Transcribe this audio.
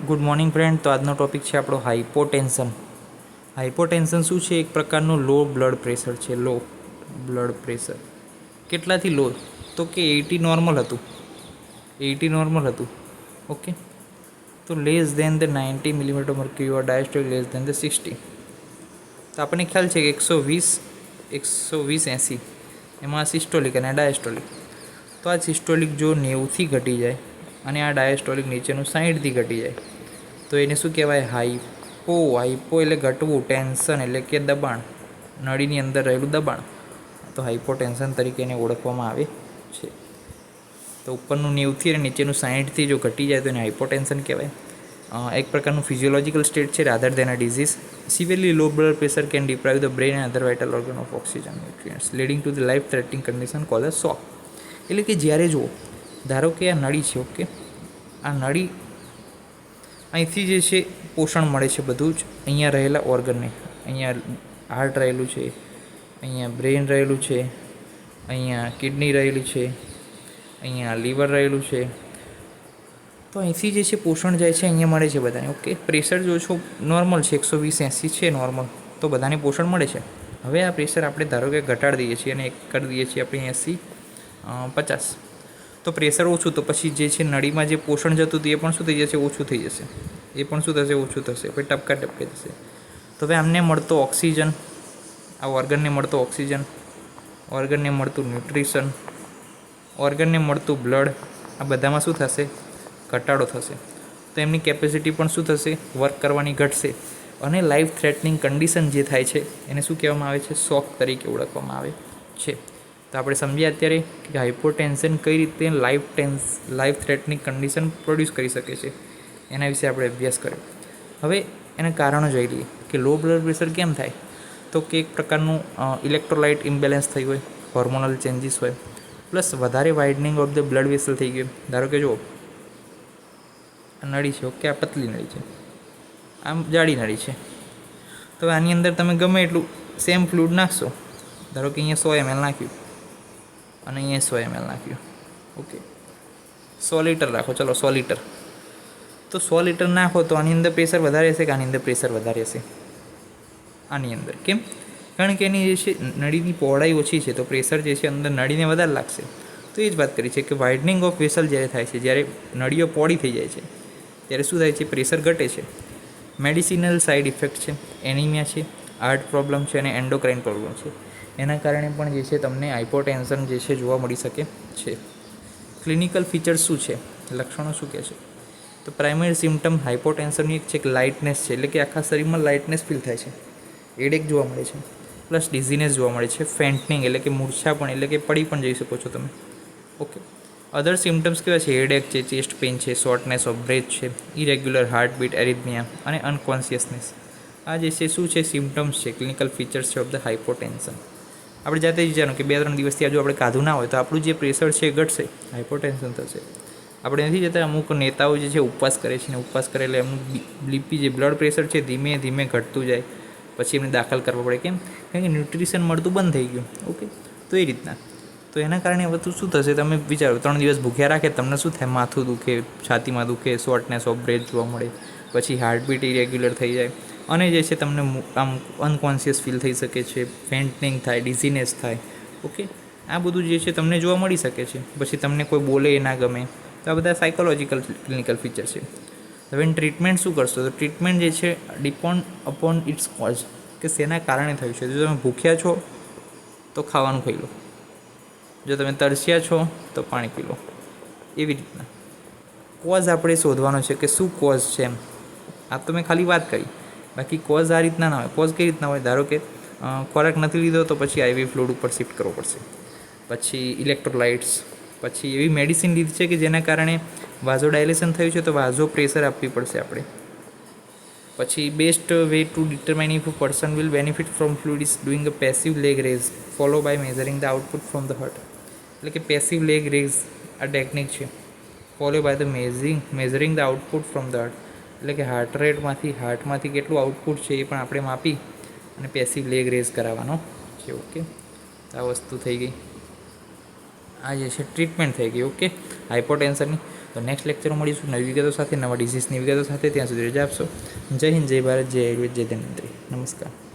Good morning friend. તો આજનો topic છે આપણો હાઇપોટેન્શન. હાઇપોટેન્શન શું છે? એક પ્રકારનું લો બ્લડ પ્રેશર છે. લો બ્લડ પ્રેશર કેટલાથી લો? તો કે 80 નોર્મલ હતું. 80 નોર્મલ હતું. ઓકે, તો less than the 90 millimetre mercury or diastolic less than the 60. તો આપણને ખ્યાલ છે કે 120 80 એમાં સિસ્ટોલિક અને ડાયસ્ટોલિક. તો આ સિસ્ટોલિક જો 90થી ઘટી જાય અને આ ડાયસ્ટોલિક નીચેનું 60થી ઘટી જાય તો એને શું કહેવાય? હાઇપો એટલે ઘટવું, ટેન્શન એટલે કે દબાણ, નળીની અંદર રહેલું દબાણ. તો હાઇપોટેન્શન તરીકે એને ઓળખવામાં આવે છે. તો ઉપરનું 90થી અને નીચેનું 60થી જો ઘટી જાય તો એને હાઇપોટેન્શન કહેવાય. એક પ્રકારનું ફિઝિયોલોજીકલ સ્ટેટ છે rather than a disease. Severely low blood pressure can deprive the brain and other vital organ of oxygen nutrients leading to the life threatening condition call a shock. એટલે કે જ્યારે જુઓ, ધારો કે આ નળી છે. ઓકે, આ નળી અહીંથી જે છે પોષણ મળે છે બધું જ અહીંયા રહેલા ઓર્ગનને. અહીંયા હાર્ટ રહેલું છે, અહીંયા બ્રેઇન રહેલું છે, અહીંયા કિડની રહેલી છે, અહીંયા લીવર રહેલું છે. તો અહીંથી જે છે પોષણ જાય છે, અહીંયા મળે છે બધાને. ઓકે, પ્રેશર જો છો નોર્મલ છે, 120 80 છે નોર્મલ, તો બધાને પોષણ મળે છે. હવે આ પ્રેશર આપણે ધારો કે ઘટાડી દઈએ છીએ અને એક કરી દઈએ છીએ આપણે 80 50. તો પ્રેશર ઓછું, તો પછી જે છે નળીમાં જે પોષણ જતું હતું એ પણ શું થઈ જશે? ઓછું થઈ જશે. એ પણ શું થશે? ઓછું થશે. પછી ટપકા ટપકે થશે. તો હવે આમને મળતો ઓક્સિજન, આ ઓર્ગનને મળતો ઓક્સિજન, ઓર્ગનને મળતું ન્યુટ્રિશન, ઓર્ગનને મળતું બ્લડ, આ બધામાં શું થશે? ઘટાડો થશે. તો એમની કેપેસિટી પણ શું થશે? વર્ક કરવાની ઘટશે. અને લાઈફ થ્રેટનિંગ કન્ડિશન જે થાય છે એને શું કહેવામાં આવે છે? શોક તરીકે ઓળખવામાં આવે છે. તો આપણે સમજીએ અત્યારે કે હાઇપોટેન્શન કઈ રીતે લાઈફ થ્રેટનિંગ કન્ડિશન પ્રોડ્યુસ કરી શકે છે, એના વિશે આપણે અભ્યાસ કર્યો. હવે એના કારણો જોઈ લઈએ કે લો બ્લડ પ્રેશર કેમ થાય. તો કે એક પ્રકારનું ઇલેક્ટ્રોલાઇટ ઇમ્બેલેન્સ થઈ હોય, હોર્મોનલ ચેન્જીસ હોય, પ્લસ વધારે widening of the blood vessel થઈ ગયું. ધારો કે જુઓ, આ નળી છે. ઓકે, આ પતલી નળી છે, આમ જાડી નળી છે. તો આની અંદર તમે ગમે એટલું સેમ ફ્લુઇડ નાખશો, ધારો કે અહીંયા 100 ml નાખ્યું અને અહીંયા 100 ml નાખ્યું. ઓકે, 100 લીટર રાખો, ચલો 100 લીટર. તો 100 લીટર નાખો તો આની અંદર પ્રેશર વધારે હશે કે આની અંદર પ્રેશર વધારે હશે? આની અંદર. કેમ? કારણ કે એની જે છે નળીની પહોળાઈ ઓછી છે, તો પ્રેશર જે છે અંદર નળીને વધારે લાગશે. તો એ જ વાત કરી છે કે વાઇડનિંગ ઓફ વેસલ જ્યારે થાય છે, જ્યારે નળીઓ પહોળી થઈ જાય છે ત્યારે શું થાય છે? પ્રેશર ઘટે છે. મેડિસિનલ સાઇડ ઇફેક્ટ છે, એનિમિયા છે, હાર્ટ પ્રોબ્લેમ છે અને એન્ડોક્રાઇન પ્રોબ્લેમ છે. એના કારણે પણ જે છે તમને હાઇપોટેન્શન જે છે જોવા મળી શકે છે. ક્લિનિકલ ફીચર્સ શું છે? લક્ષણો શું કહે છે? તો પ્રાઇમરી સિમ્ટમ હાઇપોટેન્શનની એક છે કે લાઇટનેસ છે, એટલે કે આખા શરીરમાં લાઇટનેસ ફીલ થાય છે, હેડેક જોવા મળે છે, પ્લસ ડિઝીનેસ જોવા મળે છે, ફેન્ટનિંગ એટલે કે મૂર્છા પણ, એટલે કે પડી પણ જઈ શકો છો તમે. ઓકે, અધર સિમ્ટમ્સ કેવા છે? હેડેક છે, ચેસ્ટ પેઇન છે, શોર્ટનેસ ઓફ બ્રેથ છે, ઇરેગ્યુલર હાર્ટબીટ, એરિથમિયા અને અનકોન્શિયસનેસ. આ જે છે શું છે? સિમ્ટમ્સ છે, ક્લિનિકલ ફીચર્સ છે ઓફ ધ હાઇપોટેન્શન. આપણે જાતે જ વિચારવાનું કે 2-3 દિવસથી આજુ આપણે કાધું ના હોય તો આપણું જે પ્રેશર છે એ ઘટશે, હાઇપોટેન્શન થશે. આપણે નથી જતા, અમુક નેતાઓ જે છે ઉપવાસ કરે છે, ને ઉપવાસ કરે એટલે એમનું બીપી જે બ્લડ પ્રેશર છે ધીમે ધીમે ઘટતું જાય, પછી એમને દાખલ કરવા પડે. કેમ? કારણ કે ન્યુટ્રિશન મળતું બંધ થઈ ગયું. ઓકે, તો એ રીતના. તો એના કારણે બધું શું થશે? તમે વિચારો, 3 દિવસ ભૂખ્યા રાખે, તમને શું થાય? માથું દુખે, છાતીમાં દુખે, શોર્ટનેસ ઓફ બ્રેથ જોવા મળે, પછી હાર્ટબીટ ઇરેગ્યુલર થઈ જાય અને જે છે તમને આમ અનકોન્શિયસ ફીલ થઈ શકે છે, ફેન્ટનિંગ થાય, ડિઝીનેસ થાય. ઓકે, આ બધું જે છે તમને જોવા મળી શકે છે. પછી તમને કોઈ બોલે એ ના ગમે. તો આ બધા સાયકોલોજીકલ ક્લિનિકલ ફીચર છે. હવે ટ્રીટમેન્ટ શું કરશો? તો ટ્રીટમેન્ટ જે છે ડિપેન્ડ અપોન ઇટ્સ કોઝ, કે શેના કારણે થયું છે. જો તમે ભૂખ્યા છો તો ખાવાનું ખાઈ લો, જો તમે તરસ્યા છો તો પાણી પી લો. એવી રીતના કોઝ આપણે શોધવાનો છે કે શું કોઝ છે એમ. આ તો મેં ખાલી વાત કરી, બાકી કોઝ આ રીતના ના હોય. કોઝ કઈ રીતના હોય? ધારો કે ખોરાક નથી લીધો તો પછી આઈવી ફ્લુઇડ ઉપર શિફ્ટ કરવો પડશે, પછી ઇલેક્ટ્રોલાઇટ્સ, પછી એવી મેડિસિન લીધી છે કે જેના કારણે વાઝો ડાયલેશન થયું છે તો વાઝો પ્રેશર આપવી પડશે આપણે. પછી best way to determine if a person will benefit from fluid is doing a passive leg raise follow by measuring the output from the heart. એટલે કે પેસિવ લેગ રેઝ આ ટેકનિક છે, follow by the measuring the output from the heart. એટલે કે હાર્ટમાંથી કેટલું output છે એ પણ આપણે માપી અને પેસિવ લેગ રેઝ કરાવવાનો છે. ઓકે, આ વસ્તુ થઈ ગઈ. આ જે છે ટ્રીટમેન્ટ થઈ ગઈ. ઓકે, હાઇપોટેન્શનની. તો નેક્સ્ટ લેક્ચરમાં મળીશું નવી વિગતો સાથે, નવા ડિઝીઝની વિગતો સાથે. ત્યાં સુધી રજા આપશો. જય હિન્દ, જય ભારત, જય આયુર્વેદ, જય ધન્વંતરી. નમસ્કાર.